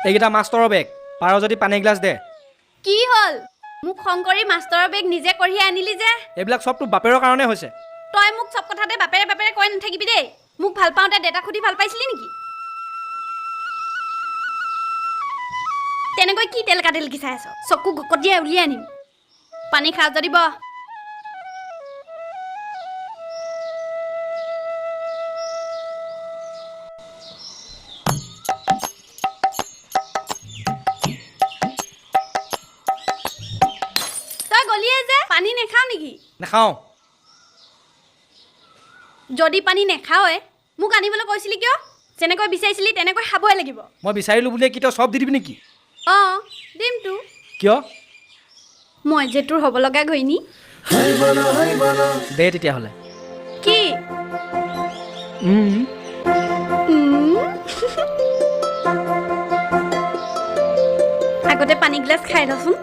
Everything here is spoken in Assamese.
এইকেইটা মাষ্টৰৰ বেগ পাৰ যদি পানী গ্লাছ দে কি হ'ল মোক খংকৰি মাষ্টৰৰ বেগ নিজে কঢ়িয়াই আনিলি যে এইবিলাক চব তোৰ বাপেৰৰ কাৰণে হৈছে তই মোক চব কথাতে বাপেৰে বাপেৰে কৈ নাথাকিবি দেই মোক ভাল পাওঁতে দেউতাক সুধি ভাল পাইছিলি নেকি তেনেকৈ কি তেল কাটিল কি চাই আছ চকু গকটিয়াই উলিয়াই আনিম পানী খাওঁ যদি ব তই গলিয়ে যে পানী নেখাও নেকি নাখাওঁ যদি পানী নেখাওৱে মোক আনিবলৈ কৈছিলি কিয় যেনেকৈ বিচাৰিছিলি তেনেকৈ খাবই লাগিব মই বিচাৰিলোঁ বুলিয়ে কি তই চব দি দিবি নেকি অঁ দিমতো কিয় মই যে তোৰ হ'ব লগা ঘৈণী দে তেতিয়াহ'লে কি আগতে পানী গিলাচ খাই লচোন